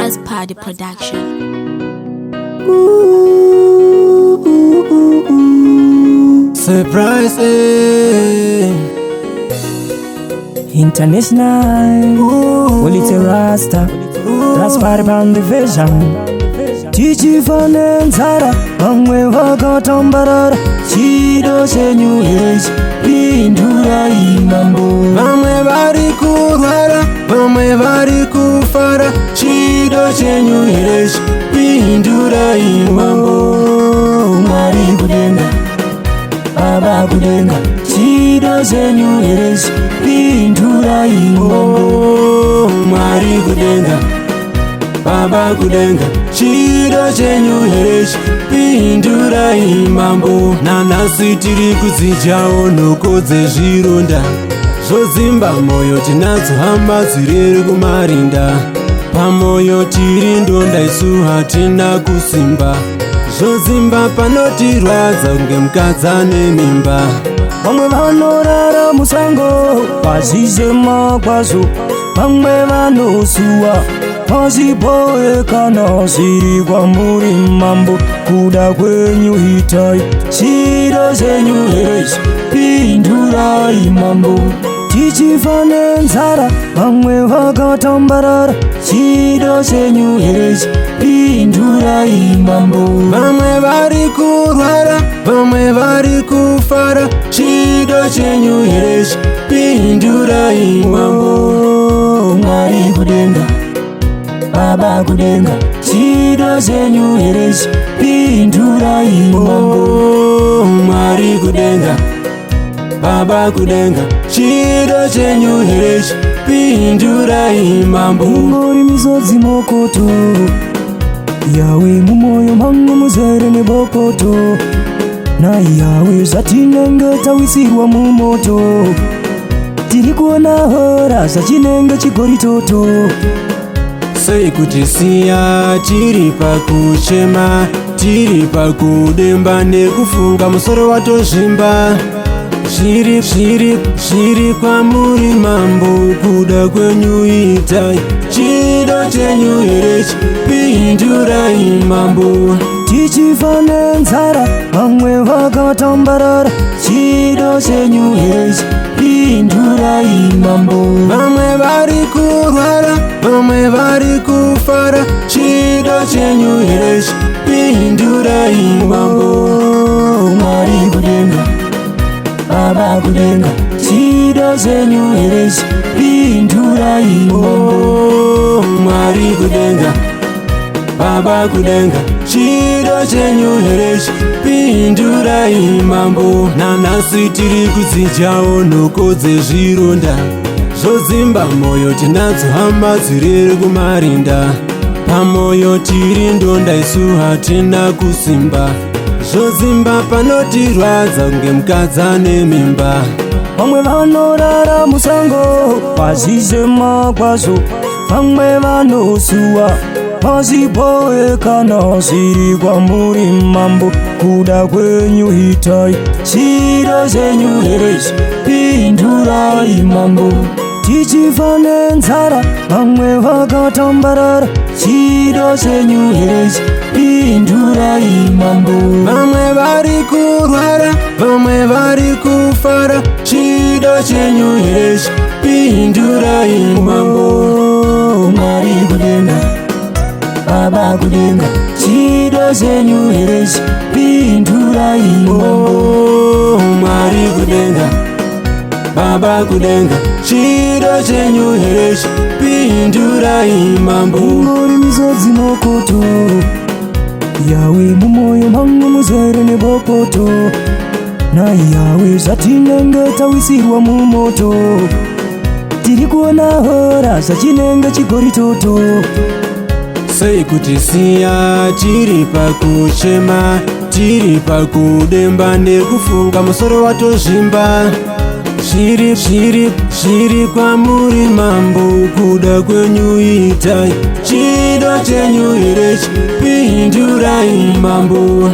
Ras Party Production. Surprise, International, Wolite Rasta, Ras Party Band Division. Chichi Fanenzara, Amwe Vagatambarara, Chido Senyu Yesh, Pindura Imambo. Vamwe vari kurwara, vamwe vari kufara, Chido Senyu Yesh, Pindura Imambo. Mari Kudenga, Baba Kudenga, Chido Senyu Yesh, Pindura Imambo. Mari Kudenga, Baba Kudenga, Chido Chenyu Yesh, Pindura Imambo. Nanasi tiri kuzijawo nokodze zvironda zvozimba moyo, tinadzo hama dzirere kumarinda. Pamoyo tiri ndonda, isu hatina kusimba, zvozimba panotirwadza kunge mukadza nemimba. Vamwe vanorara musango vazizema kwazvo, vamwe vanosuwa vazipoekana zviri kwamuri mambo. Kuda kwenyu itai, Chido Chenyu Yesh, Pindurai mambo. Tichifa nenzara, vamwe vakatambarara, Chido Chenyu Yesh, Pindurai mambo. Vamwe vari kurwara, vamwe vari kufara, Chido Chenyu Yesh, Pindurai mambo. Mwari Kudenga, Baba Kudenga, Chido Chenyu Yesh, Pindurai mambo. Mwari Kudenga, Baba Kudenga, Chido Chenyu Yesh, Pindurai mambo. Muri misodzi mokoto, yawe mumoyo mangu muzere nebokoto, na yawe zvatinenge tawisirwa mumoto. Tiri kuona hora zvachinenge chigori toto. Sei kutisiya tiri pakuchema, tiri pakudemba nekufunga musoro watozvimba. Zviri kwamuri mambo, kuda kwenyu itai, Chido Chenyu Yesh, Pindurai mambo. Tichifa nenzara, vamwe vakatambarara, Chido Chenyu Yesh, Pindurai mambo. Vamwe vari kurwara, vamwe vari kufara, Chido Chenyu Yesh, Pindurai mambo. Mwari Kudenga, Baba Kudenga, Chido Chenyu Yesh, Pindurai mambo. Mwari Kudenga, Baba Kudenga, Chido Chenyu Yesh, Pindurai mambo. Nanasi tiri kuzijawo nokodze zvironda zvozimba moyo, tinadzo hama dzirere kumarinda. Pamoyo tiri ndonda, isu hatina kusimba, zvozimba panotirwadza kunge mukadza nemimba. Vamwe vanorara musango vazizema kwazvo, vamwe vanosuwa vazipoekana zviri kwamuri mambo. Kuda kwenyu itai, Chido Chenyu Yesh, Pindurai mambo. Tichifa nenzara, vamwe vakatambarara, Chido Chenyu Yesh, Pindurai mambo. Vamwe vari kurwara, vamwe vari kufara, Chido Chenyu Yesh, Pindurai mambo. Mwari Kudenga, Baba Kudenga, Chido Chenyu Yesh, Pindurai mambo. Mwari Kudenga, Baba Kudenga, Chido Chenyu Yesh, Pindurai mambo. Muri misodzi mokoto, yawe mumoyo mangu muzere nebokoto, na yawe zvatinenge tawisirwa mumoto. Tiri kuona hora zvachinenge chigori toto. Sei kutisiya tiri pakuchema, tiri pakudemba nekufunga musoro watozvimba. Zviri kwamuri mambo, kuda kwenyu itai, Chido Chenyu Yesh, Pindurai mambo.